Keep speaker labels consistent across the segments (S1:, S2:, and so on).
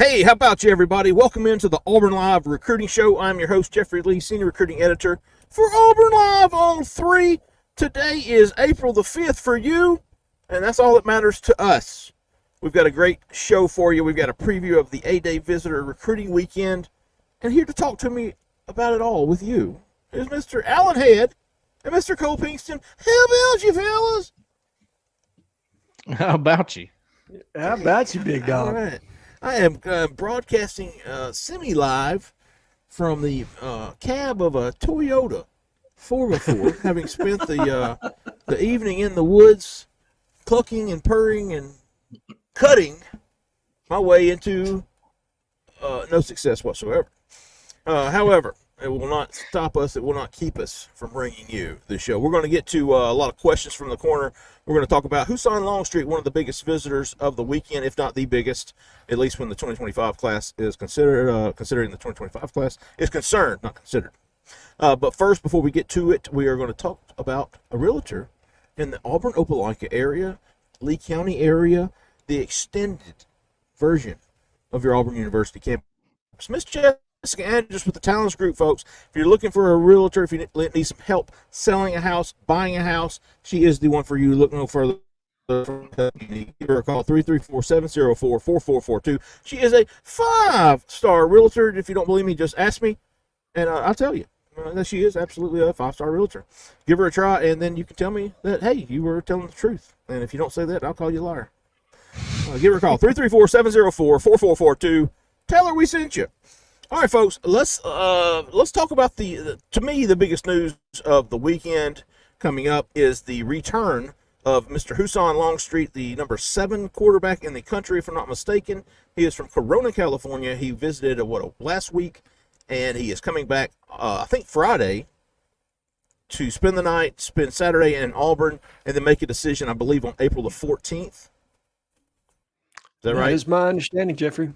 S1: Hey, how about you, everybody? Welcome into the Auburn Live Recruiting Show. I'm your host, Jeffrey Lee, Senior Recruiting Editor for Auburn Live on 3. Today is April the 5th for you, and that's all that matters to us. We've got a great show for you. We've got a preview of the A-Day Visitor Recruiting Weekend, and here to talk to me about it all with you is Mr. Alan Head and Mr. Cole Pinkston. How about you, fellas?
S2: How about you?
S3: How about you, big dog?
S1: All right. I am broadcasting semi-live from the cab of a Toyota 4x4, having spent the evening in the woods clucking and purring and cutting my way into no success whatsoever. However, it will not stop us. It will not keep us from bringing you the show. We're going to get to a lot of questions from the corner. We're going to talk about who signed Longstreet, one of the biggest visitors of the weekend, if not the biggest, at least when the 2025 class is considered, considering the 2025 class is concerned, not considered. But first, before we get to it, we are going to talk about a realtor in the Auburn Opelika area, Lee County area, the extended version of your Auburn University campus. Miss Jessica Andrews with the Talents Group, folks. If you're looking for a realtor, if you need some help selling a house, buying a house, she is the one for you. Look no further. Give her a call, 334-704-4442. She is a 5-star realtor. If you don't believe me, just ask me, and I'll tell you that she is absolutely a 5-star realtor. Give her a try, and then you can tell me that, hey, you were telling the truth. And if you don't say that, I'll call you a liar. Give her a call, 334-704-4442. Tell her we sent you. All right, folks, let's talk about to me, the biggest news of the weekend coming up is the return of Mr. Husan Longstreet, the number 7 quarterback in the country, if I'm not mistaken. He is from Corona, California. He visited last week, and he is coming back, I think Friday, to spend the night, spend Saturday in Auburn, and then make a decision, I believe, on April the 14th. Is that right?
S3: That is my understanding, Jeffrey.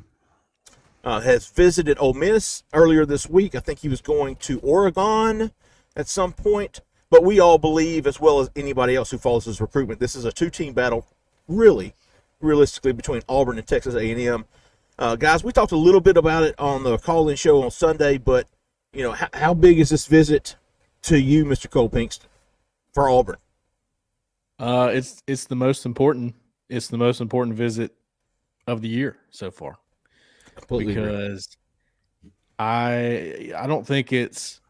S1: Has visited Ole Miss earlier this week. I think he was going to Oregon at some point. But we all believe, as well as anybody else who follows his recruitment, this is a 2-team battle, really, realistically, between Auburn and Texas A&M. Guys, we talked a little bit about it on the call-in show on Sunday, but, you know, how big is this visit to you, Mr. Cole Pinkston, for Auburn?
S2: It's the most important. It's the most important visit of the year so far.
S1: Completely
S2: because I don't think it's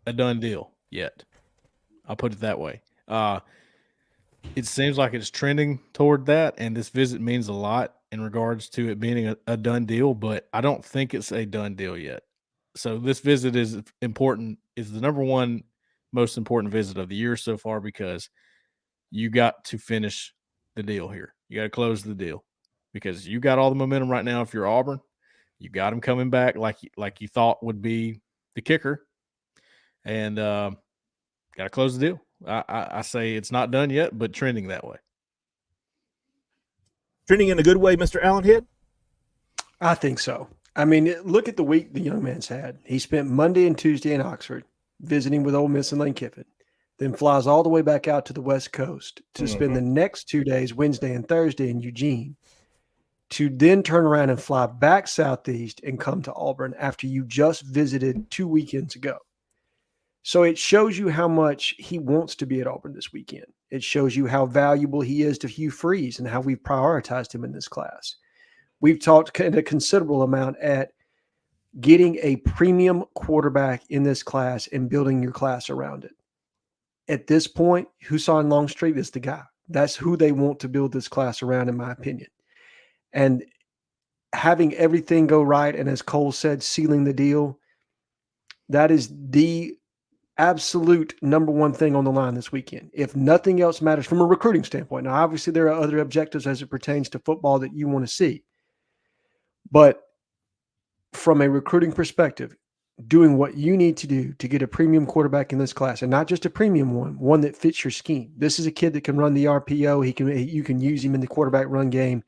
S2: a done deal yet. I'll put it that way. It seems like it's trending toward that, and this visit means a lot in regards to it being a done deal, but I don't think it's a done deal yet. So this visit is important, is the number one most important visit of the year so far, because you got to finish the deal here. You got to close the deal. Because you got all the momentum right now. If you're Auburn, you got him coming back like you thought would be the kicker, and got to close the deal. I say it's not done yet, but trending that way.
S1: Trending in a good way, Mr. Allen Head?
S3: I think so. I mean, look at the week the young man's had. He spent Monday and Tuesday in Oxford visiting with Ole Miss and Lane Kiffin, then flies all the way back out to the West Coast to spend the next 2 days, Wednesday and Thursday, in Eugene, to then turn around and fly back southeast and come to Auburn after you just visited 2 weekends ago. So it shows you how much he wants to be at Auburn this weekend. It shows you how valuable he is to Hugh Freeze and how we've prioritized him in this class. We've talked a considerable amount at getting a premium quarterback in this class and building your class around it. At this point, Husan Longstreet is the guy. That's who they want to build this class around, in my opinion. And having everything go right, and as Cole said, sealing the deal, that is the absolute number one thing on the line this weekend. If nothing else matters from a recruiting standpoint. Now, obviously, there are other objectives as it pertains to football that you want to see. But from a recruiting perspective, doing what you need to do to get a premium quarterback in this class, and not just a premium one that fits your scheme. This is a kid that can run the RPO. You can use him in the quarterback run game.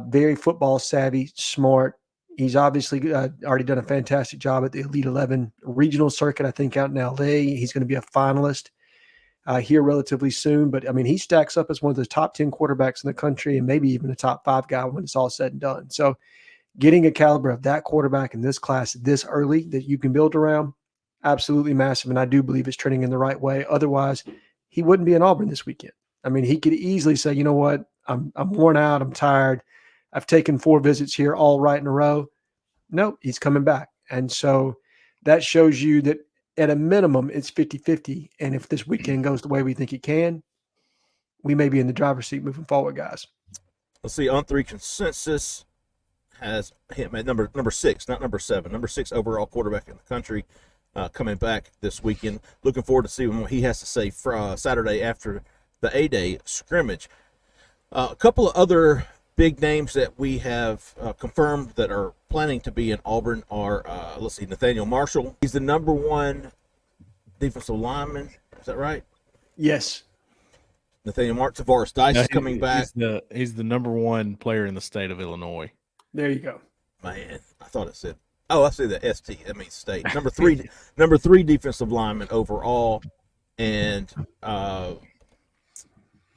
S3: Very football savvy, smart. He's obviously already done a fantastic job at the Elite 11 regional circuit, I think, out in LA. He's going to be a finalist here relatively soon. But, I mean, he stacks up as one of the top 10 quarterbacks in the country and maybe even a top 5 guy when it's all said and done. So getting a caliber of that quarterback in this class this early that you can build around, absolutely massive. And I do believe it's trending in the right way. Otherwise, he wouldn't be in Auburn this weekend. I mean, he could easily say, you know what, I'm worn out, I'm tired. I've taken 4 visits here all right in a row. Nope, he's coming back. And so that shows you that at a minimum, it's 50-50. And if this weekend goes the way we think it can, we may be in the driver's seat moving forward, guys.
S1: Let's see, On Three Consensus has him at number 6, not number 7. Number 6 overall quarterback in the country, coming back this weekend. Looking forward to seeing what he has to say for Saturday after the A-Day scrimmage. A couple of other big names that we have confirmed that are planning to be in Auburn are, let's see, Nathaniel Marshall. He's the number 1 defensive lineman. Is that right?
S3: Yes.
S1: Nathaniel Marshall. Tavares Dice is coming back.
S2: He's the number 1 player in the state of Illinois.
S3: There you go.
S1: Man, I thought it said. Oh, I see the ST. That means state. Number 3 defensive lineman overall, and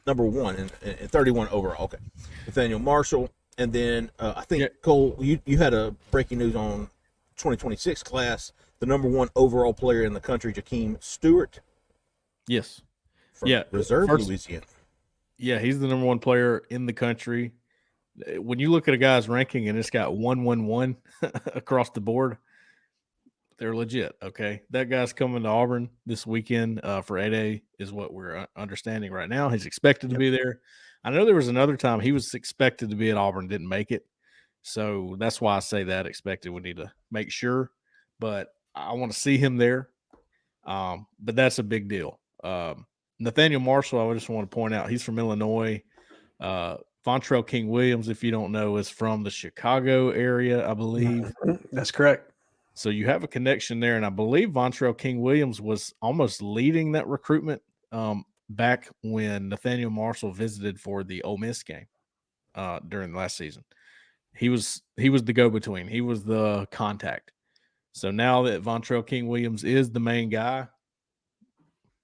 S1: number 1 and 31 overall. Okay, Nathaniel Marshall, and then I think Cole, you had a breaking news on 2026 class. The number 1 overall player in the country, Jakeem Stewart.
S2: Yes.
S1: From Reserve, Louisiana.
S2: Yeah, he's the number 1 player in the country. When you look at a guy's ranking and it's got 111 across the board, they're legit. Okay, that guy's coming to Auburn this weekend for 8A is what we're understanding right now. He's expected to be there. I know there was another time he was expected to be at Auburn, didn't make it, so that's why I say that expected. We need to make sure, but I want to see him there. But that's a big deal. Nathaniel Marshall, I just want to point out, he's from Illinois. Vontrell King Williams, if you don't know, is from the Chicago area, I believe.
S3: That's correct.
S2: So you have a connection there, and I believe Vontrell King Williams was almost leading that recruitment back when Nathaniel Marshall visited for the Ole Miss game during the last season. He was the go-between. He was the contact. So now that Vontrell King Williams is the main guy,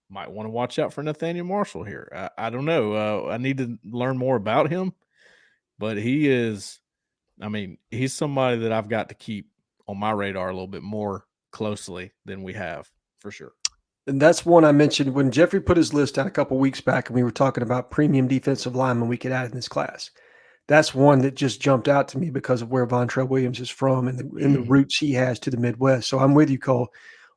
S2: might want to watch out for Nathaniel Marshall here. I don't know. I need to learn more about him, but he's somebody that I've got to keep on my radar a little bit more closely than we have, for sure.
S3: And that's one I mentioned when Jeffrey put his list out a couple weeks back, and we were talking about premium defensive linemen we could add in this class. That's one that just jumped out to me because of where Vontrell Williams is from and the roots he has to the Midwest. So I'm with you, Cole.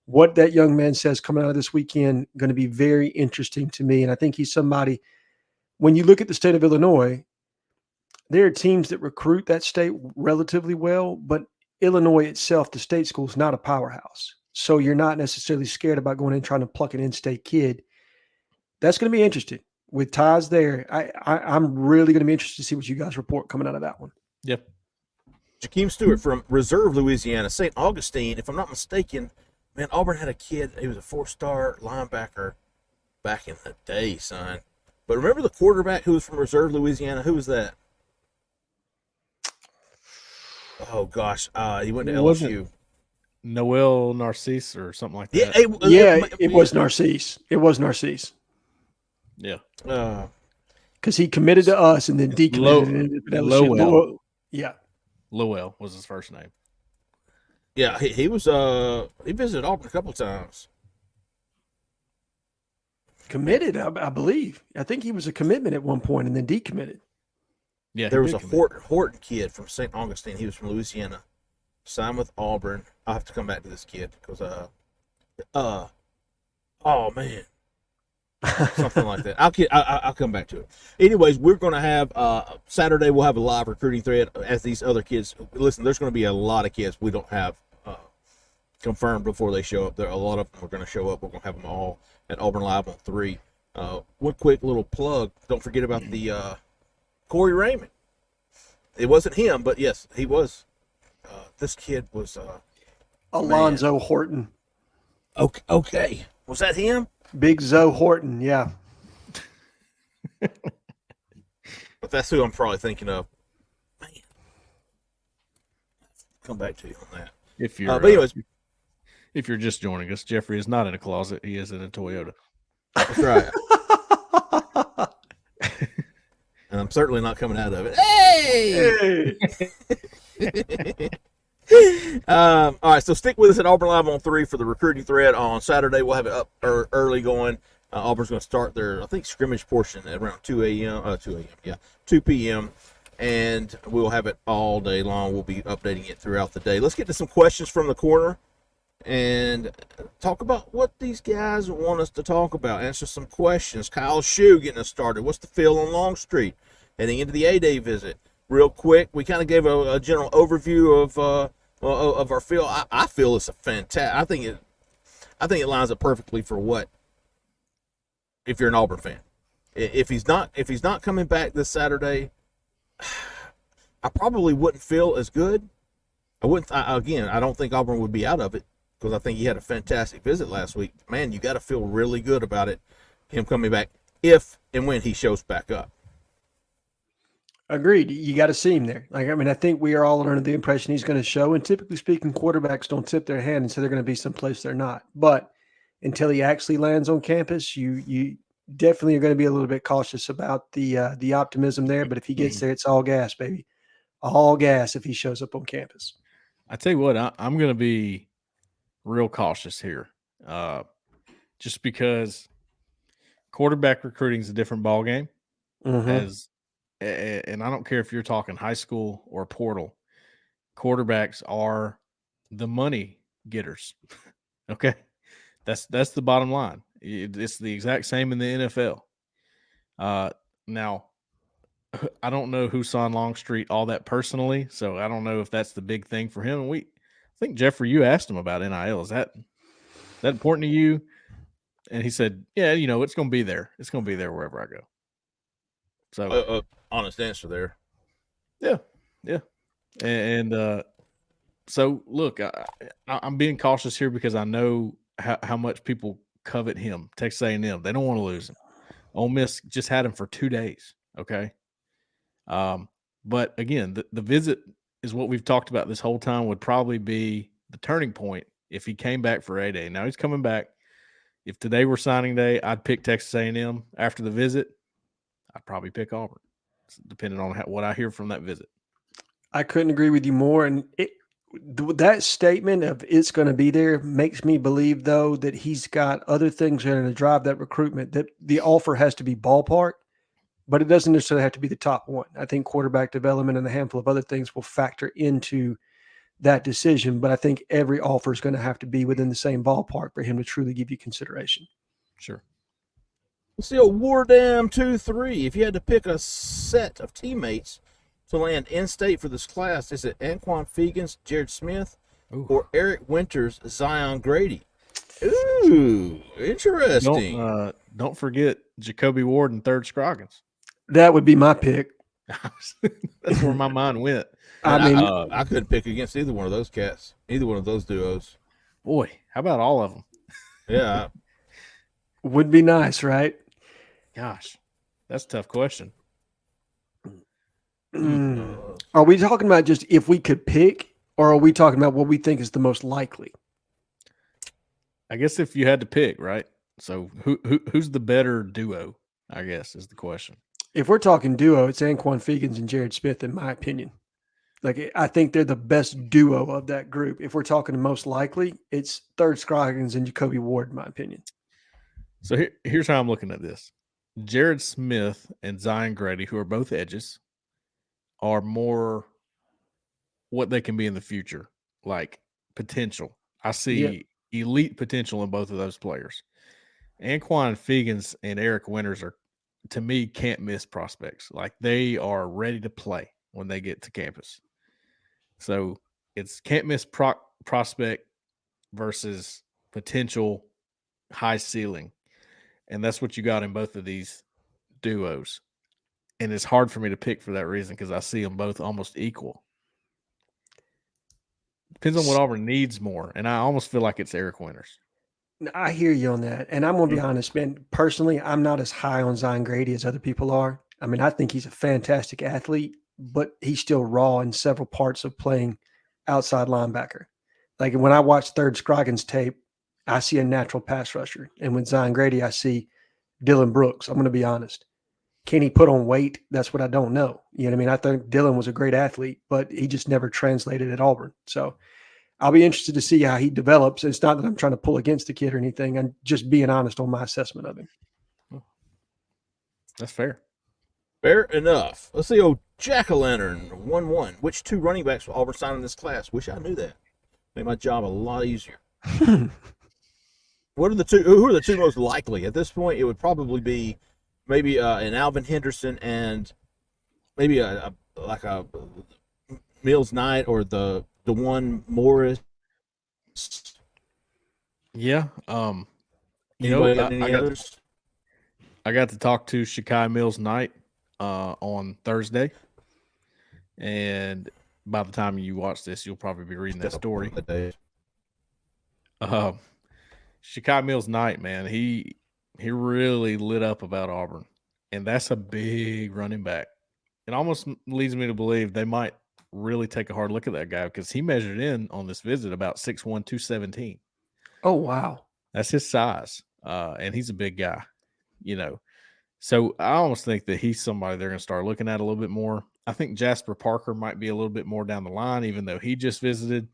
S3: What that young man says coming out of this weekend going to be very interesting to me. And I think he's somebody, when you look at the state of Illinois, there are teams that recruit that state relatively well, but Illinois itself, the state school, is not a powerhouse. So you're not necessarily scared about going in and trying to pluck an in-state kid. That's going to be interesting. With ties there, I'm really going to be interested to see what you guys report coming out of that one.
S2: Yep.
S1: Jakeem Stewart from Reserve, Louisiana, St. Augustine. If I'm not mistaken, man, Auburn had a kid. He was a 4-star linebacker back in the day, son. But remember the quarterback who was from Reserve, Louisiana? Who was that? Oh, gosh. He went to LSU.
S2: Noel Narcisse or something like that.
S3: It was Narcisse. It was Narcisse.
S2: Yeah.
S3: Because he committed to us and then decommitted.
S2: Lowell.
S3: Yeah.
S2: Lowell was his first name.
S1: Yeah, he was he visited Auburn a couple of times.
S3: Committed, I believe. I think he was a commitment at one point and then decommitted.
S2: Yeah,
S1: there was a Horton kid from St. Augustine. He was from Louisiana. Signed with Auburn. I'll have to come back to this kid because oh man. Something like that. I'll come back to it. Anyways, we're going to have Saturday. We'll have a live recruiting thread as these other kids. Listen, there's going to be a lot of kids we don't have confirmed before they show up. There, a lot of them are going to show up. We're going to have them all at Auburn Live on 3. One quick little plug. Don't forget about the Corey Raymond. It wasn't him, but yes, he was. This kid was
S3: Alonzo Horton.
S1: Okay. Was that him?
S3: Big Zoe Horton, yeah.
S1: But that's who I'm probably thinking of. Man. Come back to you on that.
S2: But anyways, if you're just joining us, Jeffrey is not in a closet. He is in a Toyota.
S1: That's right. And I'm certainly not coming out of it. Hey! All right, so stick with us at Auburn Live on 3 for the recruiting thread on Saturday. We'll have it up early going. Auburn's going to start their, I think, scrimmage portion at around 2 p.m. And we'll have it all day long. We'll be updating it throughout the day. Let's get to some questions from the corner and talk about what these guys want us to talk about. Answer some questions. Kyle Shue getting us started. What's the feel on Longstreet heading into the A-Day visit? Real quick, we kind of gave a general overview of our feel. I feel it's a fantastic. I think it lines up perfectly for what, if you're an Auburn fan. If he's not coming back this Saturday, I probably wouldn't feel as good. I don't think Auburn would be out of it because I think he had a fantastic visit last week. Man, you got to feel really good about it, him coming back, if and when he shows back up.
S3: Agreed. You got to see him there. I think we are all under the impression he's going to show. And typically speaking, quarterbacks don't tip their hand and say they're going to be someplace they're not. But until he actually lands on campus, you definitely are going to be a little bit cautious about the optimism there. But if he gets there, it's all gas, baby. All gas if he shows up on campus.
S2: I tell you what, I'm going to be real cautious here, just because quarterback recruiting is a different ballgame. And I don't care if you're talking high school or portal, quarterbacks are the money getters. Okay. That's the bottom line. It's the exact same in the NFL. Now, I don't know who signed Longstreet all that personally, so I don't know if that's the big thing for him. I think, Jeffrey, you asked him about NIL. Is that important to you? And he said, yeah, it's going to be there. It's going to be there wherever I go. So
S1: honest answer there.
S2: Yeah. And so, look, I'm being cautious here because I know how much people covet him. Texas A&M, they don't want to lose him. Ole Miss just had him for 2 days, okay? But, again, the visit is what we've talked about this whole time would probably be the turning point if he came back for A-Day. Now he's coming back. If today were signing day, I'd pick Texas A&M. After the visit, I'd probably pick Auburn, depending on what I hear from that visit.
S3: I couldn't agree with you more. And that statement of it's going to be there makes me believe, though, that he's got other things that are going to drive that recruitment, that the offer has to be ballpark, but it doesn't necessarily have to be the top one. I think quarterback development and a handful of other things will factor into that decision, but I think every offer is going to have to be within the same ballpark for him to truly give you consideration.
S2: Sure.
S1: Let's see, Wardam 2-3. If you had to pick a set of teammates to land in-state for this class, is it Anquan Fegans, Jared Smith, or Eric Winters, Zion Grady? Ooh, interesting.
S2: Don't forget Jacoby Ward and Third Scroggins.
S3: That would be my pick.
S2: That's where my mind went.
S1: I couldn't pick against either one of those cats, either one of those duos.
S2: Boy, how about all of them?
S1: Yeah.
S3: Would be nice, right?
S2: Gosh, that's a tough question.
S3: Are we talking about just if we could pick, or are we talking about what we think is the most likely?
S2: I guess if you had to pick, right? So who's the better duo, I guess, is the question.
S3: If we're talking duo, it's Anquan Fegans and Jared Smith, in my opinion. I think they're the best duo of that group. If we're talking most likely, it's Third Scroggins and Jacoby Ward, in my opinion.
S2: So here's how I'm looking at this. Jared Smith and Zion Grady, who are both edges, are more what they can be in the future, like potential. I see elite potential in both of those players. Anquan Fegans and Eric Winters are, to me, can't miss prospects. Like, they are ready to play when they get to campus. So it's can't miss prospect versus potential high ceiling. And that's what you got in both of these duos. And it's hard for me to pick for that reason because I see them both almost equal. Depends on what Auburn needs more. And I almost feel like it's Eric Winters.
S3: I hear you on that. And I'm going to be honest, man. Personally, I'm not as high on Zion Grady as other people are. I mean, I think he's a fantastic athlete, but he's still raw in several parts of playing outside linebacker. Like, when I watch Third Scroggins tape, I see a natural pass rusher. And with Zion Grady, I see Dylan Brooks. I'm going to be honest. Can he put on weight? That's what I don't know. You know what I mean? I think Dylan was a great athlete, but he just never translated at Auburn. So I'll be interested to see how he develops. It's not that I'm trying to pull against the kid or anything. I'm just being honest on my assessment of him.
S2: That's fair.
S1: Fair enough. Let's see. Oh, Jack-o'-lantern 1-1. Which 2 running backs will Auburn sign in this class? Wish I knew that. Made my job a lot easier. What are the 2? Who are the 2 most likely at this point? It would probably be maybe an Alvin Henderson and maybe a Mills Knight or the DeJuan Morris.
S2: Yeah.
S1: Anybody got any others?
S2: I got to talk to Shakai Mills Knight on Thursday, and by the time you watch this, you'll probably be reading that story. Shakai Mills Knight, man, he really lit up about Auburn, and that's a big running back. It almost leads me to believe they might really take a hard look at that guy because he measured in on this visit about 6'1", 217.
S3: Oh, wow.
S2: That's his size, and he's a big guy, you know. So I almost think that he's somebody they're going to start looking at a little bit more. I think Jasper Parker might be a little bit more down the line, even though he just visited.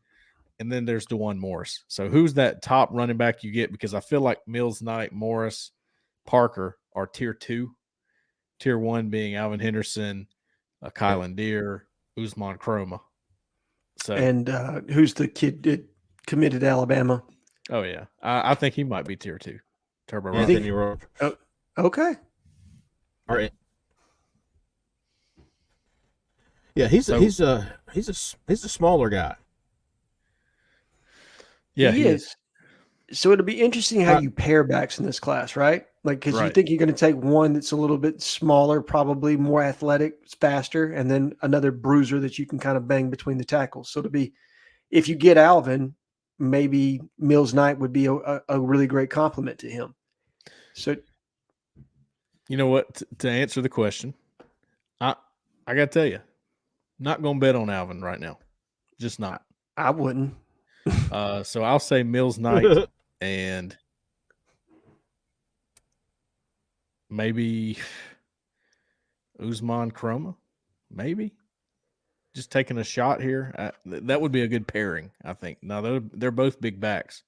S2: And then there's DeJuan Morris. So who's that top running back you get? Because I feel like Mills Knight, Morris, Parker are tier 2. Tier 1 being Alvin Henderson, Kylan Deere, Usman Chroma. So,
S3: and who's the kid that committed to Alabama?
S2: Oh, yeah. I think he might be tier 2. Turbo
S1: Anthony
S2: Rock.
S1: Roach.
S3: Oh, okay.
S1: All right. Yeah, he's a smaller guy.
S2: Yeah,
S3: he is. So it'll be interesting how you pair backs in this class, right? Like, because you think you're going to take one that's a little bit smaller, probably more athletic, faster, and then another bruiser that you can kind of bang between the tackles. So to be, if you get Alvin, maybe Mills Knight would be a really great compliment to him. So,
S2: you know what? To answer the question, I got to tell you, not going to bet on Alvin right now. Just not.
S3: I wouldn't.
S2: So I'll say Mills Knight and maybe Usman Chroma. Maybe. Just taking a shot here. That would be a good pairing, I think. Now, they're both big backs,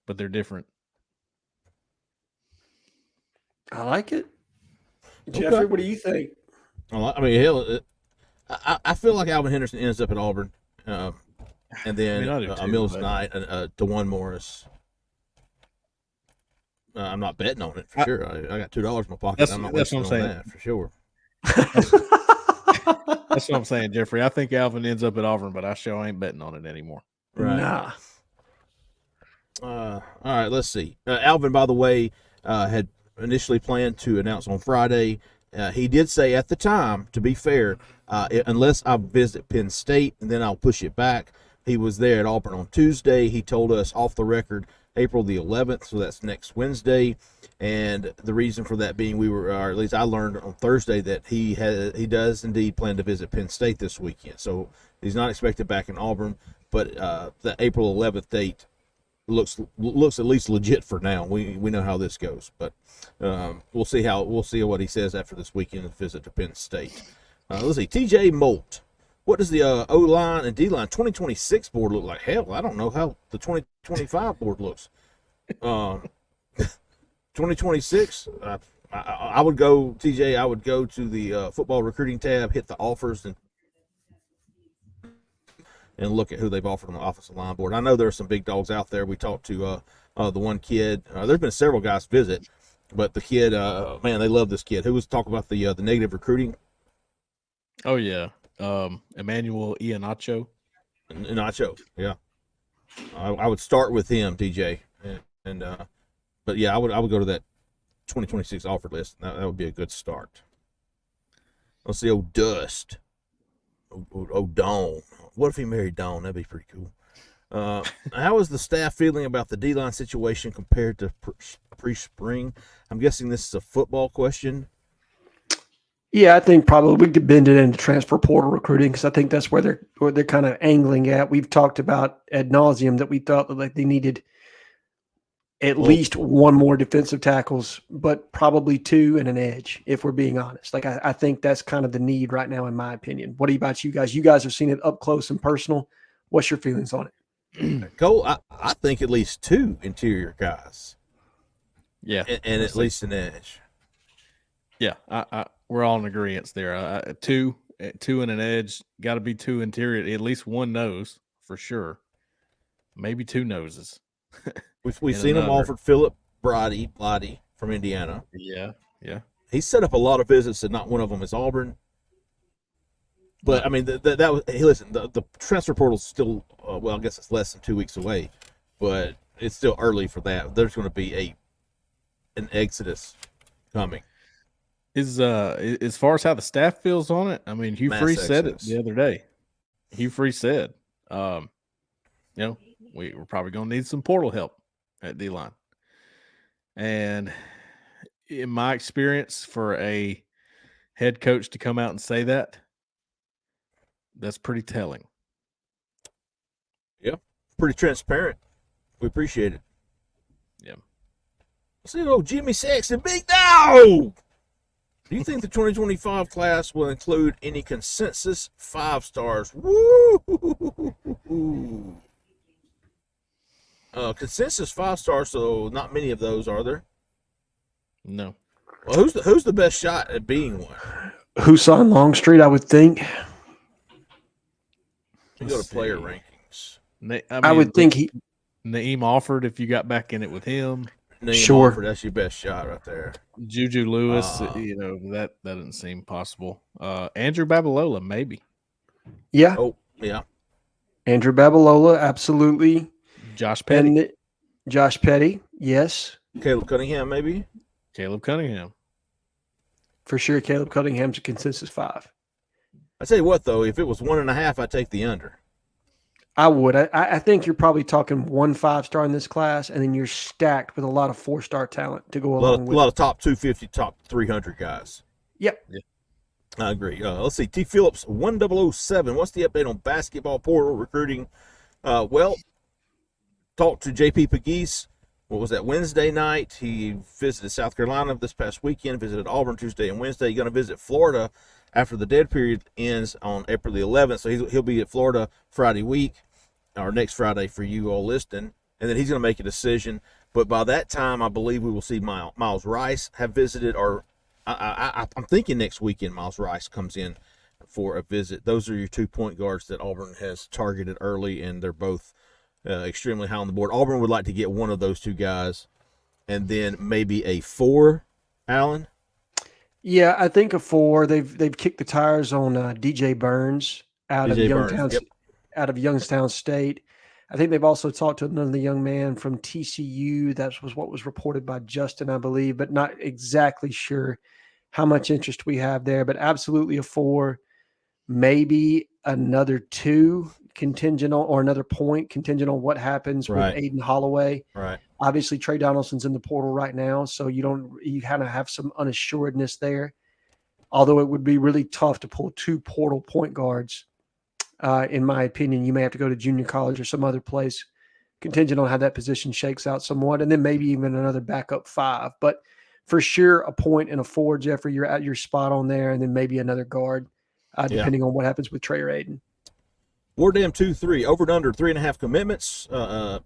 S2: but they're different.
S3: I like it. Jeffrey, what do you think?
S1: Well, I mean, hell, I feel like Alvin Henderson ends up at Auburn, and then Mills Knight, DeJuan Morris. I'm not betting on it for sure. I got $2 in my pocket. I'm not wasting on that for sure.
S2: That's what I'm saying, Jeffrey. I think Alvin ends up at Auburn, but I sure ain't betting on it anymore.
S1: Right.
S3: Nah.
S1: All right, let's see. Alvin, by the way, had initially planned to announce on Friday. He did say at the time, to be fair, unless I visit Penn State, and then I'll push it back. He was there at Auburn on Tuesday. He told us off the record April the 11th, so that's next Wednesday. And the reason for that being or at least I learned on Thursday that he does indeed plan to visit Penn State this weekend. So he's not expected back in Auburn, but the April 11th date looks at least legit for now. We know how this goes, but we'll see what he says after this weekend visit to Penn State. Let's see, TJ Molt. What does the O-line and D-line 2026 board look like? Hell, I don't know how the 2025 board looks. 2026, I would go, TJ, I would go to the football recruiting tab, hit the offers, and look at who they've offered on the offensive line board. I know there are some big dogs out there. We talked to the one kid. There's been several guys visit, but the kid, man, they love this kid. Who was talking about the negative recruiting?
S2: Oh, yeah. Emmanuel Iheanacho.
S1: Nacho, yeah. I would start with him, TJ, but yeah, I would go to that 2026 offer list. That would be a good start. Let's see, Dust. Dawn. What if he married Dawn? That'd be pretty cool. How is the staff feeling about the D-line situation compared to pre-spring? I'm guessing this is a football question.
S3: Yeah, I think probably we could bend it into transfer portal recruiting because I think that's where they're kind of angling at. We've talked about ad nauseum that we thought that like they needed at least one more defensive tackles, but probably two and an edge, if we're being honest. Like, I think that's kind of the need right now, in my opinion. What about you guys? You guys have seen it up close and personal. What's your feelings on it?
S1: Cole, I think at least two interior guys.
S2: Yeah.
S1: And at least an edge.
S2: Yeah. We're all in agreement there. Two and an edge, got to be two interior, at least one nose for sure. Maybe two noses.
S1: We've seen him offered Philip Brady from Indiana.
S2: Yeah.
S1: He's set up a lot of visits, and not one of them is Auburn. But I mean, that was. Hey, listen, the transfer portal's still. Well, I guess it's less than 2 weeks away, but it's still early for that. There's going to be an exodus coming.
S2: Is as far as how the staff feels on it, I mean, Hugh Freeze said it the other day. Hugh Freeze said, we're probably going to need some portal help at D-line. And in my experience, for a head coach to come out and say that, that's pretty telling.
S1: Yeah, pretty transparent. We appreciate it.
S2: Yeah.
S1: See, Jimmy Saxon, big dog. Do you think the 2025 class will include any consensus 5 stars? Woo! Consensus 5 stars, so not many of those, are there?
S2: No.
S1: Well, who's the best shot at being one?
S3: Husan Longstreet, I would think.
S1: You go to player rankings.
S3: I would think
S2: Naeem offered if you got back in it with him.
S3: Sure.
S1: Offered, that's your best shot right there.
S2: Juju Lewis, that doesn't seem possible. Andrew Babalola, maybe.
S3: Yeah.
S1: Oh, yeah.
S3: Andrew Babalola, absolutely.
S2: Josh Petty.
S3: Josh Petty, yes.
S1: Caleb Cunningham, maybe.
S2: Caleb Cunningham.
S3: For sure, Caleb Cunningham's a consensus 5.
S1: I tell you what, though, if it was 1.5, I'd take the under.
S3: I would. I think you're probably talking 1 5-star in this class, and then you're stacked with a lot of 4-star talent to go along with.
S1: A lot of top 250, top 300 guys.
S3: Yep.
S2: Yeah.
S1: I agree. Let's see. T. Phillips, 1007. What's the update on basketball portal recruiting? Well, talked to J.P. Pegues. What was that, Wednesday night? He visited South Carolina this past weekend, visited Auburn Tuesday and Wednesday. He's going to visit Florida after the dead period ends on April the 11th. So he'll be at Florida Friday week, or next Friday for you all listening. And then he's going to make a decision. But by that time, I believe we will see Miles Rice have visited, or I'm thinking next weekend Miles Rice comes in for a visit. Those are your 2 point guards that Auburn has targeted early, and they're both extremely high on the board. Auburn would like to get one of those 2 guys, and then maybe a 4, Alan?
S3: Yeah, I think a 4. They've kicked the tires on DJ Burns out of Youngstown State. I think they've also talked to another young man from TCU. That was what was reported by Justin, I believe, but not exactly sure how much interest we have there. But absolutely a 4, maybe another 2 contingent on, or another point contingent on what happens with Aiden Holloway.
S1: Right.
S3: Obviously, Trey Donaldson's in the portal right now, so you kind of have some unassuredness there. Although it would be really tough to pull 2 portal point guards. In my opinion, you may have to go to junior college or some other place, contingent on how that position shakes out somewhat, and then maybe even another backup 5. But for sure, a point and a 4, Jeffrey, you're at your spot on there, and then maybe another guard, depending on what happens with Trey or Aiden.
S1: Wardam 2-3, over and under 3.5 commitments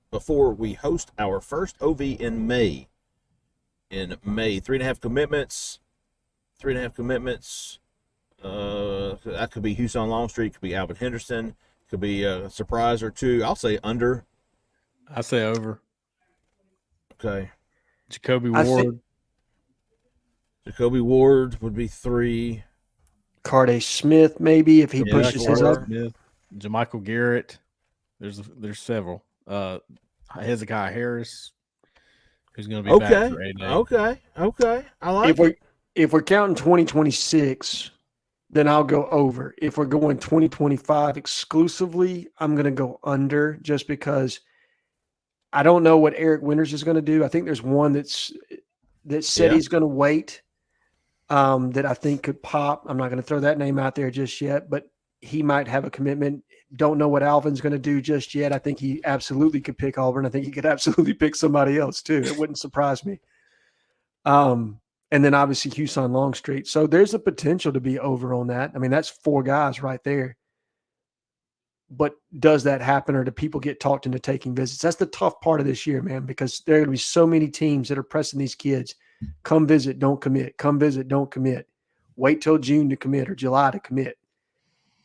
S1: before we host our first OV in May. 3.5 commitments. 3.5 commitments. That could be Husan Longstreet, could be Alvin Henderson, could be a surprise or 2. I'll say under.
S2: I say over.
S1: Okay.
S2: Jacoby Ward.
S1: Jacoby Ward would be 3.
S3: Carday Smith, maybe, if he pushes his up.
S2: Smith, Jamichael Garrett. There's several. Hezekiah Harris, who's going to be back for 8
S1: Okay. I like it.
S3: If we're counting 2026, then I'll go over. If we're going 2025 exclusively, I'm going to go under, just because I don't know what Eric Winters is going to do. I think there's one that said he's going to wait, that I think could pop. I'm not going to throw that name out there just yet, but he might have a commitment. Don't know what Alvin's going to do just yet. I think he absolutely could pick Auburn. I think he could absolutely pick somebody else too. It wouldn't surprise me. And then obviously Houston Longstreet. So there's a potential to be over on that. I mean, that's 4 guys right there. But does that happen, or do people get talked into taking visits? That's the tough part of this year, man, because there are going to be so many teams that are pressing these kids. Come visit, don't commit. Come visit, don't commit. Wait till June to commit or July to commit.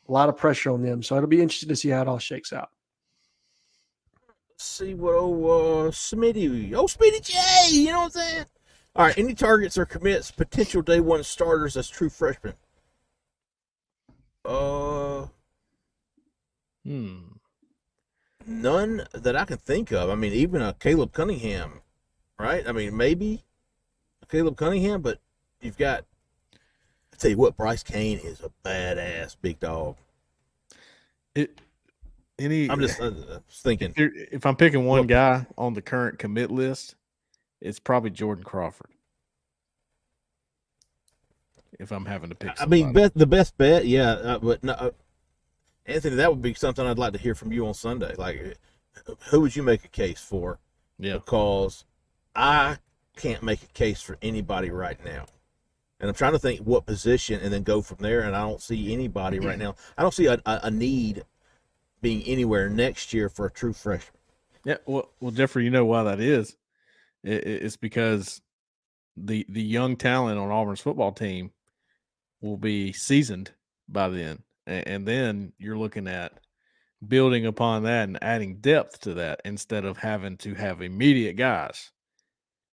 S3: A lot of pressure on them. So it'll be interesting to see how it all shakes out.
S1: Let's see what Smitty J, you know what I'm saying? All right, any targets or commits, potential day one starters as true freshmen? None that I can think of. I mean, even a Caleb Cunningham, right? I mean, maybe a Caleb Cunningham, but you've got, I tell you what, Bryce Kane is a badass big dog. I'm just thinking.
S2: If I'm picking one guy on the current commit list, it's probably Jordan Crawford. If I'm having to pick somebody.
S1: I mean, the best bet, yeah. But no, Anthony, that would be something I'd like to hear from you on Sunday. Like, who would you make a case for?
S2: Yeah.
S1: Because I can't make a case for anybody right now. And I'm trying to think what position and then go from there, and I don't see anybody right now. I don't see a need being anywhere next year for a true freshman.
S2: Yeah, well, Jeffrey, you know why that is? It's because the young talent on Auburn's football team will be seasoned by then, and then you're looking at building upon that and adding depth to that instead of having to have immediate guys.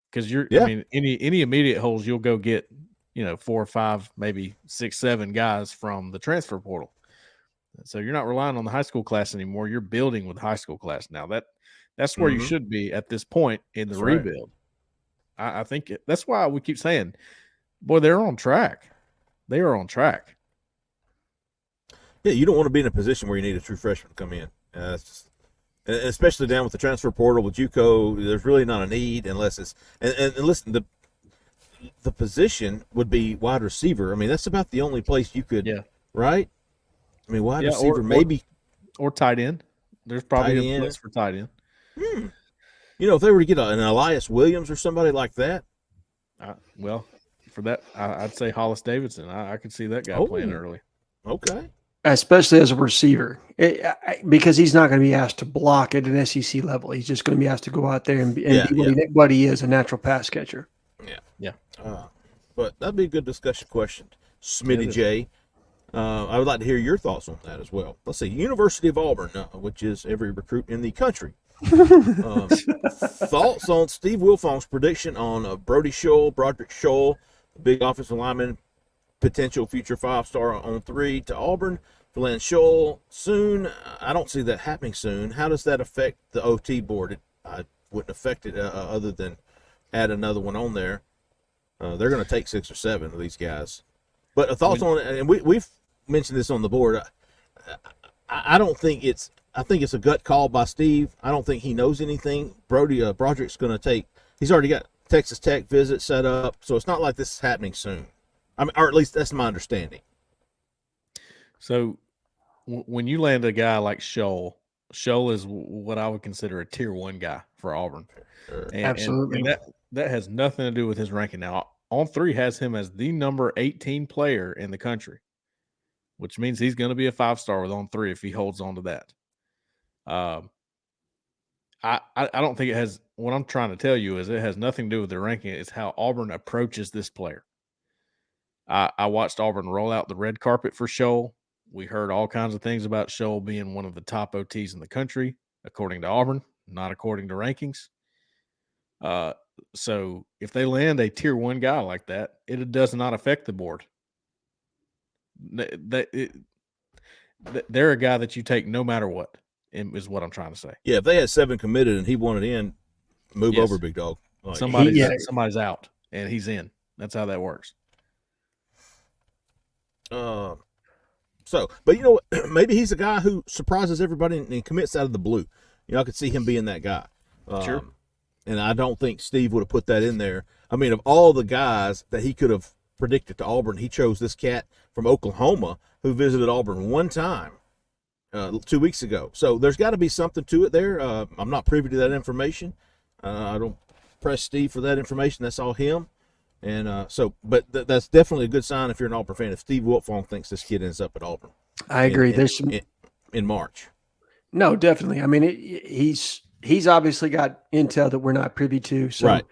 S2: Because I mean, any immediate holes you'll go get, 4 or 5, maybe 6, 7 guys from the transfer portal. So you're not relying on the high school class anymore. You're building with high school class now. That's where you should be at this point in the rebuild. Right. I think that's why we keep saying, boy, they're on track. They are on track.
S1: Yeah, you don't want to be in a position where you need a true freshman to come in. Especially down with the transfer portal with JUCO, there's really not a need unless it's and listen, the position would be wide receiver. I mean, that's about the only place you could, right? I mean, wide receiver maybe
S2: or tight end. There's probably a place for tight end.
S1: If they were to get an Elias Williams or somebody like that.
S2: Well, for that, I'd say Hollis Davidson. I could see that guy playing early.
S1: Okay.
S3: Especially as a receiver, because he's not going to be asked to block at an SEC level. He's just going to be asked to go out there and be what he is, a natural pass catcher.
S1: Yeah. But that'd be a good discussion question. Smitty J. I would like to hear your thoughts on that as well. Let's see. University of Auburn, which is every recruit in the country. Thoughts on Steve Wilfong's prediction on Broderick Scholl, big offensive lineman, potential future 5-star on 3 to Auburn. Glenn Scholl soon. I don't see that happening soon. How does that affect the OT board? I wouldn't affect it other than add another one on there. They're going to take 6 or 7 of these guys. But thoughts on it, and we've mentioned this on the board. I don't think it's. I think it's a gut call by Steve. I don't think he knows anything. Broderick's going to take. He's already got Texas Tech visit set up, so it's not like this is happening soon. I mean, or at least that's my understanding.
S2: So, when you land a guy like Scholl is what I would consider a tier 1 guy for Auburn.
S3: Absolutely.
S2: And that has nothing to do with his ranking. Now, On 3 has him as the number 18 player in the country, which means he's going to be a 5-star with On 3 if he holds on to that. I don't think it has. What I'm trying to tell you is it has nothing to do with the ranking. It's how Auburn approaches this player. I watched Auburn roll out the red carpet for Scholl. We heard all kinds of things about Scholl being one of the top OTs in the country, according to Auburn, not according to rankings. So if they land a tier 1 guy like that, it does not affect the board. They're a guy that you take no matter what, is what I'm trying to say.
S1: Yeah, if they had 7 committed and he wanted in, move over, big dog. Like,
S2: somebody's out and he's in. That's how that works.
S1: But maybe he's a guy who surprises everybody and commits out of the blue. I could see him being that guy.
S2: Sure.
S1: And I don't think Steve would have put that in there. I mean, of all the guys that he could have predicted to Auburn. He chose this cat from Oklahoma who visited Auburn one time 2 weeks ago. So there's got to be something to it there. I'm not privy to that information. I don't press Steve for that information. That's all him. And but that's definitely a good sign if you're an Auburn fan. If Steve Wilfong thinks this kid ends up at Auburn,
S3: I agree.
S1: In March.
S3: No, definitely. I mean, he's obviously got intel that we're not privy to. So
S1: right.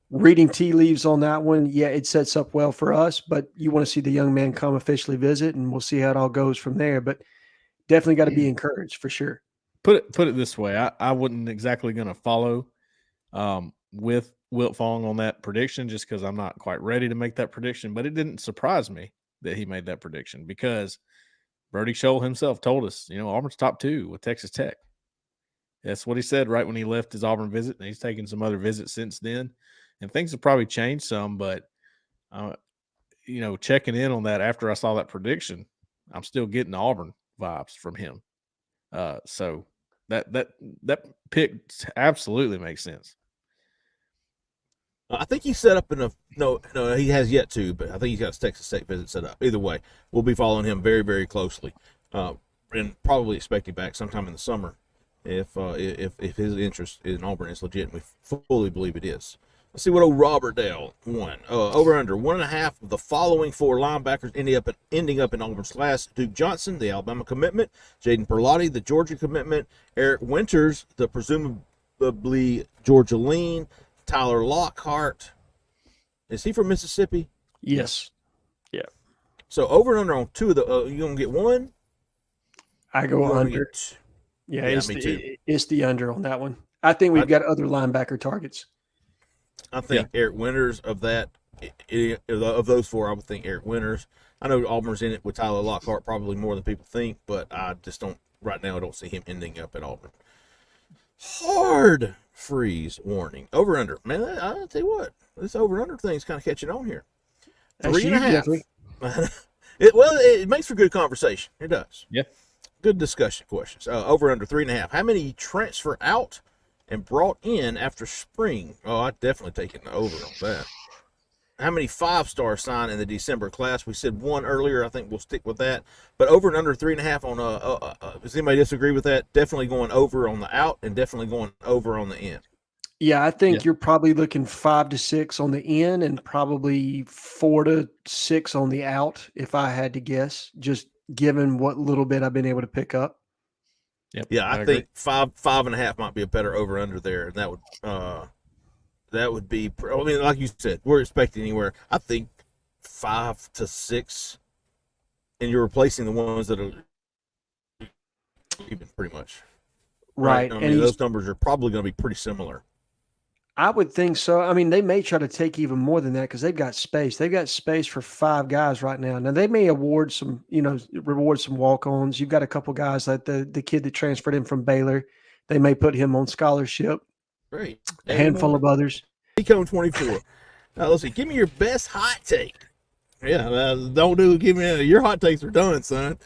S3: Reading tea leaves on that one, yeah, it sets up well for us. But you want to see the young man come officially visit, and we'll see how it all goes from there. But definitely got to be encouraged for sure.
S2: Put it this way, I wasn't exactly going to follow with Wilfong on that prediction just because I'm not quite ready to make that prediction. But it didn't surprise me that he made that prediction because Brody Scholl himself told us, Auburn's top 2 with Texas Tech. That's what he said right when he left his Auburn visit, and he's taken some other visits since then. And things have probably changed some, but checking in on that after I saw that prediction, I'm still getting Auburn vibes from him. So that pick absolutely makes sense.
S1: I think he's set up no, he has yet to, but I think he's got his Texas State visit set up. Either way, we'll be following him very, very closely, and probably expecting back sometime in the summer if his interest in Auburn is legit, and we fully believe it is. Let's see what old Robert Dale won. Over under 1.5 of the following 4 linebackers ending up in Auburn's class: Duke Johnson, the Alabama commitment; Jaden Perlotti, the Georgia commitment; Eric Winters, the presumably Georgia lean; Tyler Lockhart. Is he from Mississippi?
S3: Yes. Yeah.
S1: So over and under on 2 of the. You gonna get 1?
S3: I go under. Yeah,
S1: me too.
S3: It's the under on that one. I think we've got other linebacker targets.
S1: I think Eric Winters of those 4. I would think Eric Winters. I know Auburn's in it with Tyler Lockhart probably more than people think, but I just don't right now. I don't see him ending up at Auburn. Hard freeze warning. Over under. Man, I'll tell you what. This over under thing's kind of catching on here. 3.5. It makes for good conversation. It does.
S2: Yeah.
S1: Good discussion questions. Over under 3.5. How many transfer out and brought in after spring? Oh, I'd definitely taken the over on that. How many 5-star sign in the December class? We said 1 earlier. I think we'll stick with that. But over and under 3.5 on does anybody disagree with that? Definitely going over on the out and definitely going over on the in.
S3: Yeah, I think you're probably looking 5 to 6 on the in and probably 4 to 6 on the out, if I had to guess, just given what little bit I've been able to pick up.
S2: Yep,
S1: yeah, I think 5.5 might be a better over under there, and that would be. I mean, like you said, we're expecting anywhere. I think 5 to 6, and you're replacing the ones that are even pretty much
S3: right.
S1: I mean, those numbers are probably going to be pretty similar.
S3: I would think so. I mean, they may try to take even more than that because they've got space. They've got space for 5 guys right now. Now they may reward some walk-ons. You've got a couple guys like the kid that transferred in from Baylor. They may put him on scholarship.
S1: Great.
S3: A handful of others.
S1: Econ 24. Now let's see. Give me your best hot take. Yeah, give me your hot takes are done, son.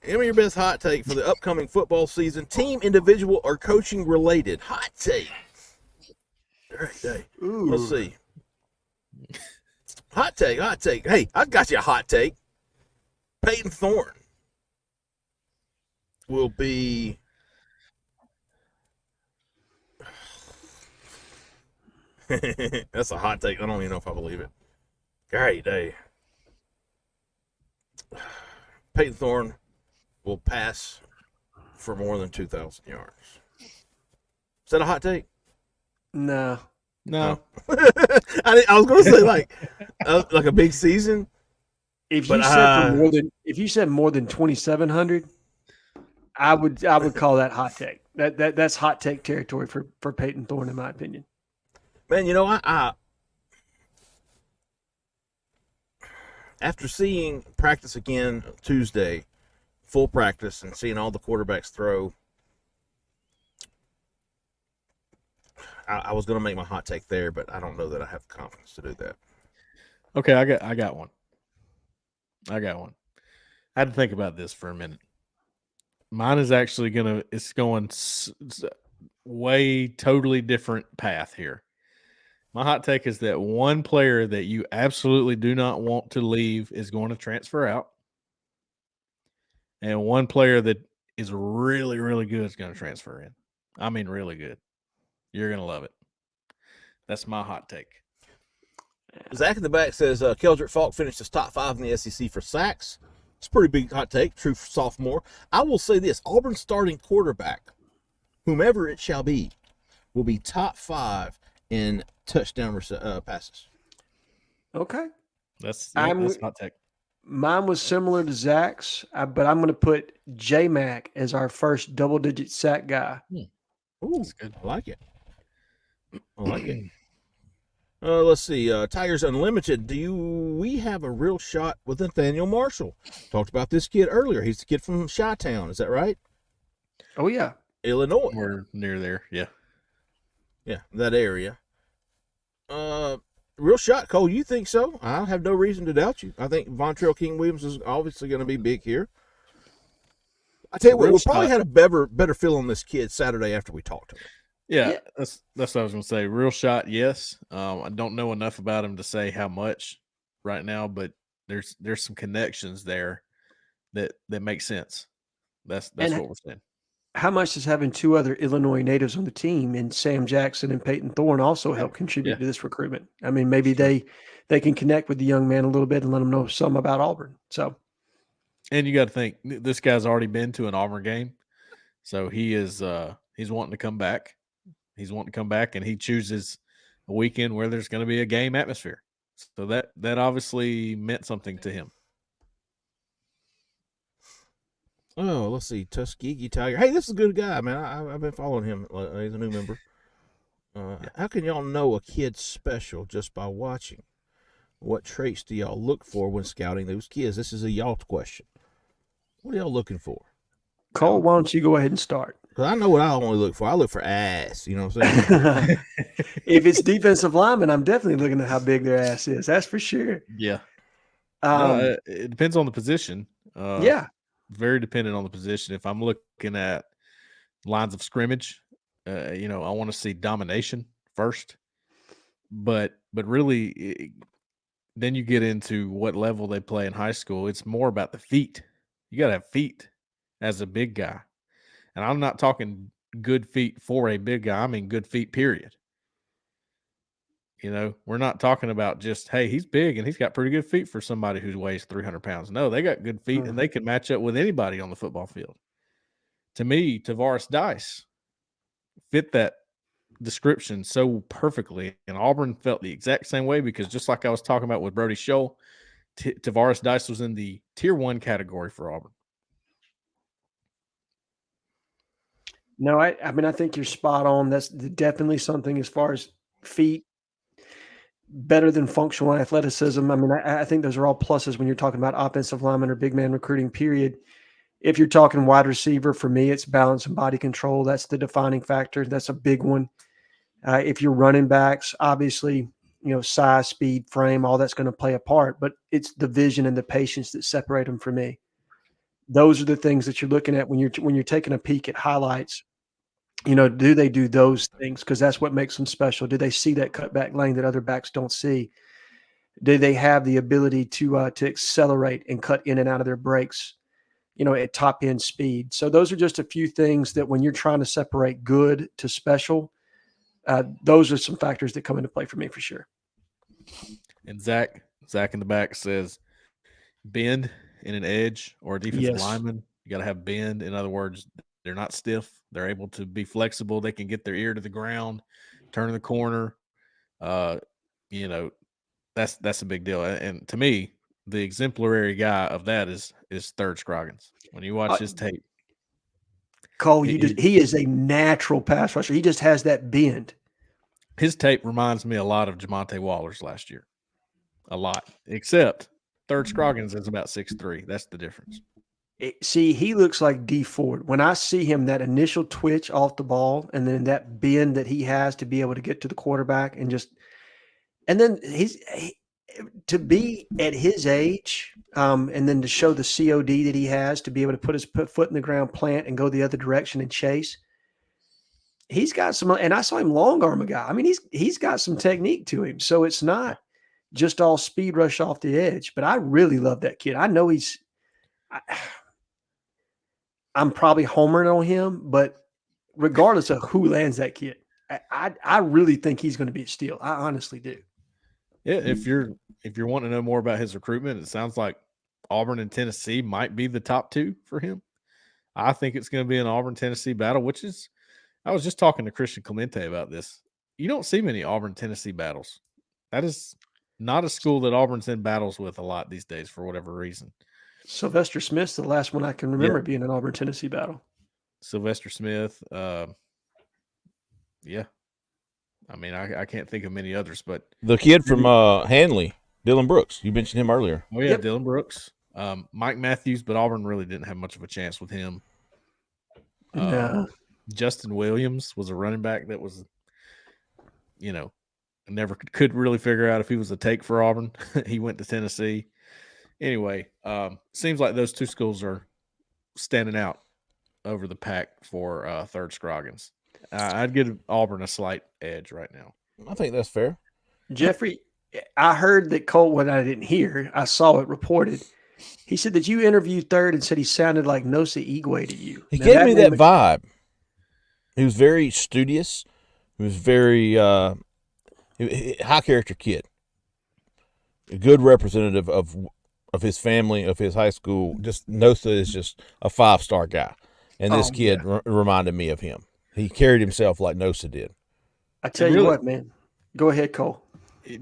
S1: Give me your best hot take for the upcoming football season. Team, individual, or coaching related. Hot take. Let's see. Hot take. Hey, I got you a hot take. Peyton Thorne will be that's a hot take. I don't even know if I believe it. Great day. Peyton Thorne will pass for more than 2,000 yards. Is that a hot take?
S3: No.
S1: I was going to say like a big season.
S3: If you said more than 2,700, I would call that hot take. That's hot take territory for Peyton Thorne, in my opinion.
S1: Man, I after seeing practice again Tuesday, full practice, and seeing all the quarterbacks throw, I was going to make my hot take there, but I don't know that I have the confidence to do that.
S2: Okay, I got one. I had to think about this for a minute. Mine is actually it's going way totally different path here. My hot take is that one player that you absolutely do not want to leave is going to transfer out. And one player that is really, really good is going to transfer in. I mean, really good. You're going to love it. That's my hot take.
S1: Zach in the back says Keldrick Falk finishes top 5 in the SEC for sacks. It's a pretty big hot take, true sophomore. I will say this, Auburn starting quarterback, whomever it shall be, will be top 5 in touchdown passes.
S3: Okay.
S2: That's
S3: that's
S2: hot take.
S3: Mine was similar to Zach's, but I'm going to put J-Mac as our first double-digit sack guy.
S1: Ooh, that's good. I like it. Let's see. Tigers Unlimited. We have a real shot with Nathaniel Marshall? Talked about this kid earlier. He's the kid from Chi-Town. Is that right?
S3: Oh, yeah.
S1: Illinois.
S2: We're near there. Yeah.
S1: Yeah, that area. Real shot, Cole. You think so? I have no reason to doubt you. I think Vontrell King Williams is obviously going to be big here. I tell you what, we probably had a better feel on this kid Saturday after we talked to him.
S2: Yeah, that's what I was going to say. Real shot, yes. I don't know enough about him to say how much right now, but there's some connections there that make sense. That's what we're saying.
S3: How much does having 2 other Illinois natives on the team, and Sam Jackson and Peyton Thorne, also help contribute to this recruitment? I mean, maybe they can connect with the young man a little bit and let him know some about Auburn. So,
S2: and you got to think this guy's already been to an Auburn game, so he is he's wanting to come back. He's wanting to come back, and he chooses a weekend where there's going to be a game atmosphere. So that obviously meant something to him.
S1: Oh, let's see. Tuskegee Tiger. Hey, this is a good guy, man. I've been following him. He's a new member. How can y'all know a kid's special just by watching? What traits do y'all look for when scouting those kids? This is a y'all question. What are y'all looking for?
S3: Cole, why don't you go ahead and start?
S1: Because I know what I only look for. I look for ass. You know what I'm saying?
S3: If it's defensive lineman, I'm definitely looking at how big their ass is. That's for sure.
S2: Yeah. It depends on the position.
S3: Yeah.
S2: Very dependent on the position. If I'm looking at lines of scrimmage, I want to see domination first. But really, then you get into what level they play in high school. It's more about the feet. You got to have feet as a big guy. And I'm not talking good feet for a big guy. I mean good feet, period. We're not talking about just, hey, he's big and he's got pretty good feet for somebody who weighs 300 pounds. No, they got good feet and they can match up with anybody on the football field. To me, Tavares Dice fit that description so perfectly. And Auburn felt the exact same way because just like I was talking about with Brody Scholl, Tavares Dice was in the tier 1 category for Auburn.
S3: No, I mean, I think you're spot on. That's definitely something as far as feet, better than functional athleticism. I mean, I think those are all pluses when you're talking about offensive lineman or big man recruiting, period. If you're talking wide receiver, for me, it's balance and body control. That's the defining factor. That's a big one. If you're running backs, obviously, size, speed, frame, all that's going to play a part, but it's the vision and the patience that separate them for me. Those are the things that you're looking at when you're taking a peek at highlights. Do they do those things? Because that's what makes them special. Do they see that cutback lane that other backs don't see? Do they have the ability to accelerate and cut in and out of their breaks, at top end speed? So those are just a few things that when you're trying to separate good to special, those are some factors that come into play for me for sure.
S2: And Zach in the back says bend in an edge or a defensive lineman. You got to have bend. In other words, they're not stiff. They're able to be flexible. They can get their ear to the ground, turn the corner. That's a big deal. And to me, the exemplary guy of that is Third Scroggins. When you watch his tape,
S3: Cole, he is a natural pass rusher. He just has that bend.
S2: His tape reminds me a lot of Jamonte Waller's last year. A lot. Except Third Scroggins is about 6'3". That's the difference.
S3: See, he looks like D Ford. When I see him, that initial twitch off the ball and then that bend that he has to be able to get to the quarterback and then to be at his age and then to show the COD that he has to be able to put his foot in the ground, plant, and go the other direction and chase. he's got some, and I saw him long arm a guy. I mean, he's got some technique to him. So it's not just all speed rush off the edge. But I really love that kid. I know I'm probably homering on him, but regardless of who lands that kid, I really think he's going to be a steal. I honestly do.
S2: Yeah, if you're wanting to know more about his recruitment, it sounds like Auburn and Tennessee might be the top two for him. I think it's going to be an Auburn-Tennessee battle, which is – I was just talking to Christian Clemente about this. You don't see many Auburn-Tennessee battles. That is not a school that Auburn's in battles with a lot these days for whatever reason.
S3: Sylvester Smith's the last one I can remember being an Auburn-Tennessee battle.
S2: Sylvester Smith, yeah. I mean, I can't think of many others, but
S1: the kid from Hanley, Dylan Brooks, you mentioned him earlier.
S2: Oh yeah, Dylan Brooks, Mike Matthews, but Auburn really didn't have much of a chance with him.
S3: No.
S2: Justin Williams was a running back that was, never could really figure out if he was a take for Auburn. He went to Tennessee. Anyway, seems like those two schools are standing out over the pack for Third Scroggins. I'd give Auburn a slight edge right now.
S1: I think that's fair.
S3: Jeffrey, I heard that Cole, what I didn't hear, I saw it reported. He said that you interviewed Third and said he sounded like Nosa Igwe to you.
S1: He gave me that vibe. He was very studious. He was very high character kid. A good representative of his family, of his high school. Just Nosa is just a 5-star guy. And this kid reminded me of him. He carried himself like Nosa did.
S3: I tell you what, man. Go ahead, Cole.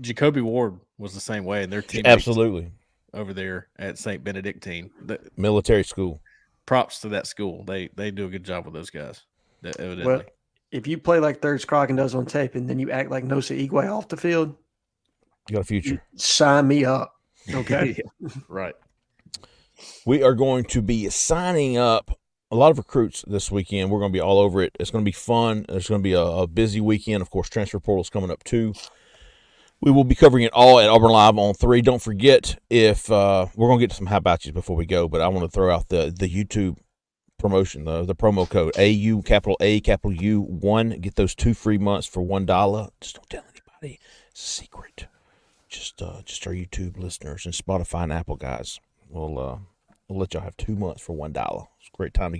S2: Jacoby Ward was the same way, and their team
S1: absolutely
S2: over there at St. Benedictine
S1: military school.
S2: Props to that school. They do a good job with those guys. Evidently.
S3: Well, if you play like Third Scroggin does on tape, and then you act like Nosa Igwe off the field,
S1: you got a future.
S3: Sign me up. Okay,
S2: right.
S1: We are going to be signing up a lot of recruits this weekend. We're going to be all over it. It's going to be fun. It's going to be a busy weekend. Of course, transfer portal's coming up too. We will be covering it all at Auburn Live on 3. Don't forget, if we're going to get to some how about yous before we go, but I want to throw out the YouTube promotion, the promo code AU capital A capital U 1. Get those 2 free months for $1. Just don't tell anybody. It's a secret. Just our YouTube listeners and Spotify and Apple guys. We'll let y'all have 2 months for $1. It's a great time to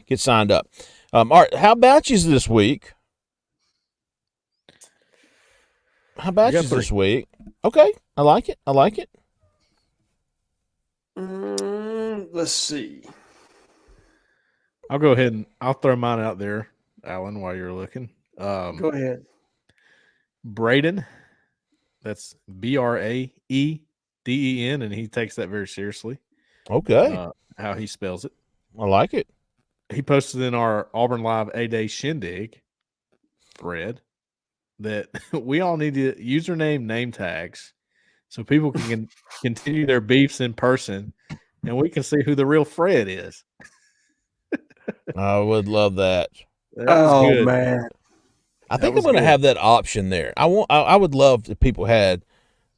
S1: get signed up. All right, how about you this week? How about you this week? Okay, I like it.
S3: Let's see.
S2: I'll go ahead and I'll throw mine out there, Alan, while you're looking.
S3: Go ahead.
S2: Braden, that's Braeden, and he takes that very seriously.
S1: Okay.
S2: How he spells it.
S1: I like it.
S2: He posted in our Auburn Live A-Day Shindig thread that we all need to username name tags so people can continue their beefs in person and we can see who the real Fred is.
S1: I would love that.
S3: Oh, man.
S1: I think I'm going to have that option there. I would love if people had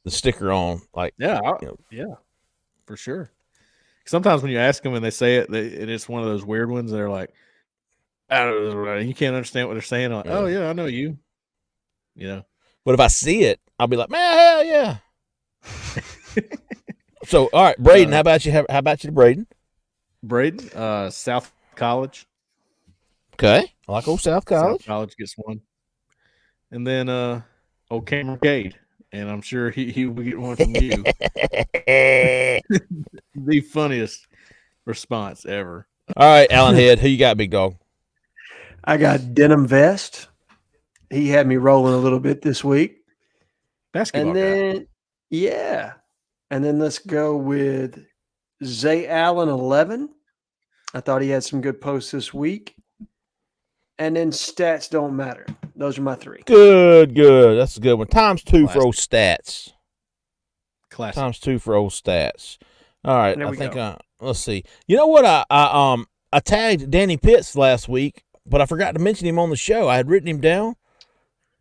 S1: the sticker on. Like,
S2: yeah, for sure. Sometimes when you ask them and they say it, it's one of those weird ones. They're like, you can't understand what they're saying. I'm like, oh yeah, I know you.
S1: But if I see it, I'll be like, man, hell yeah. So, all right, Braden, how about you? How about you, Braden?
S2: Braden, South College.
S1: Okay, I like old South College.
S2: South College gets one, and then old Cameron Cade, and I'm sure he will get one from you. The funniest response ever.
S1: All right, Alan Head, who you got, big dog?
S3: I got Denim Vest. He had me rolling a little bit this week.
S2: Basketball
S3: and then,
S2: guy.
S3: Yeah. And then let's go with Zay Allen 11. I thought he had some good posts this week. And then stats don't matter. Those are my 3.
S1: Good. That's a good one. Times 2 for old stats.
S2: Classic.
S1: Times 2 for old stats. All right, I think
S3: go.
S1: Let's see. You know what? I tagged Danny Pitts last week, but I forgot to mention him on the show. I had written him down,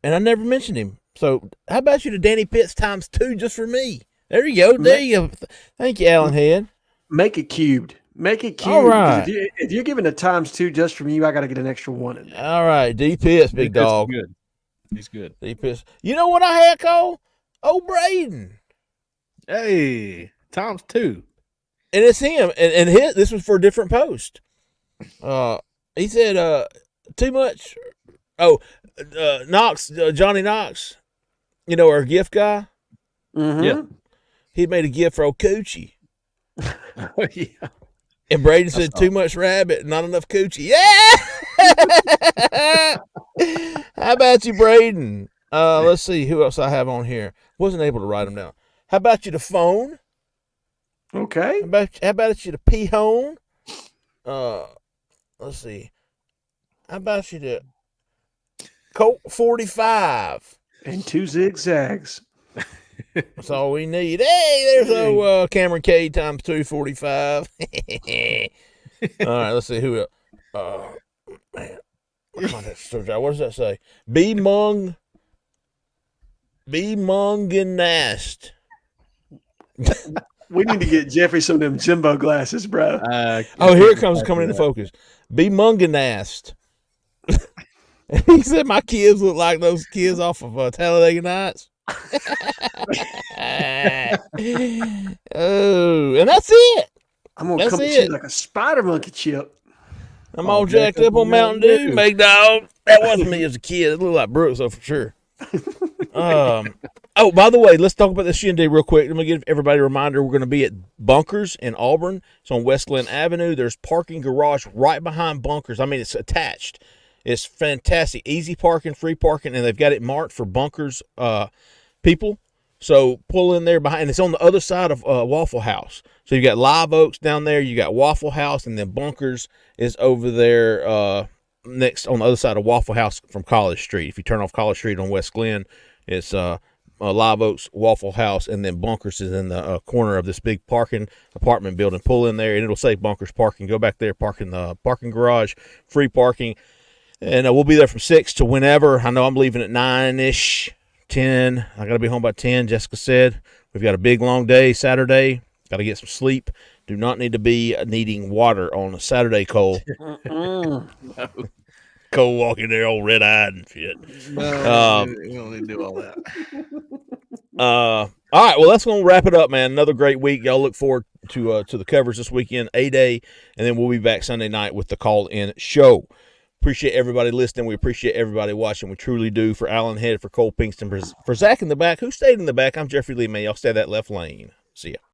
S1: and I never mentioned him. So how about you to Danny Pitts times 2 just for me? There you go. There you go. Thank you, Alan Head.
S3: Make it cubed. Make it cute.
S1: All
S3: 'cause
S1: right.
S3: If you're giving a times 2 just from you, I got to get an extra 1 in there.
S1: All right, D Pitts, big
S2: This is
S1: dog.
S2: good. He's good.
S1: D Pitts. You know what I had, Cole? Braden.
S2: Hey, times 2.
S1: And it's him. And this was for a different post. He said, too much. Oh, Knox, Johnny Knox, our gift guy.
S3: Mm-hmm.
S2: Yeah.
S1: He made a gift for old Coochie.
S2: Yeah.
S1: And Braden said, too much rabbit, not enough Coochie. Yeah! How about you, Braden? Let's see who else I have on here. Wasn't able to write them down. How about you, the phone?
S3: Okay.
S1: How about you, the pee home? Let's see. How about you, the Colt 45?
S3: And 2 zigzags.
S1: That's all we need. Hey, there's old Cameron K times 245. All right, let's see who else. Man, what does that say? Be Munganast.
S3: We need to get Jeffrey some of them Jimbo glasses, bro.
S1: Here it comes coming into focus. Be Munganast. He said my kids look like those kids off of Talladega Nights. Oh, and that's it.
S3: I'm going to come at you like a spider monkey chip.
S1: I'm all jacked up on Mountain Dew, big dog. That wasn't me as a kid. It looked like Brooks, though, for sure. Oh, by the way, let's talk about this shindig real quick. Let me give everybody a reminder. We're going to be at Bunkers in Auburn. It's on West Glen Avenue. There's parking garage right behind Bunkers. I mean, it's attached. It's fantastic. Easy parking, free parking, and they've got it marked for Bunkers people. So pull in there behind. It's on the other side of Waffle House. So you got Live Oaks down there. You got Waffle House, and then Bunkers is over there next on the other side of Waffle House from College Street. If you turn off College Street on West Glen, it's Live Oaks, Waffle House, and then Bunkers is in the corner of this big parking apartment building. Pull in there, and it'll say Bunkers Parking. Go back there, park in the parking garage, free parking. And we'll be there from 6 to whenever. I know I'm leaving at 9-ish, 10. I got to be home by 10, Jessica said. We've got a big, long day Saturday. Got to get some sleep. Do not need to be needing water on a Saturday, Cole. Cole walking there all red-eyed and shit.
S2: No, you don't need to do all that.
S1: All right, well, that's going to wrap it up, man. Another great week. Y'all look forward to the covers this weekend, A-Day, and then we'll be back Sunday night with the call-in show. Appreciate everybody listening. We appreciate everybody watching. We truly do. For Alan Head, for Cole Pinkston, for Zach in the back. Who stayed in the back? I'm Jeffrey Lee, man. Y'all stay that left lane. See ya.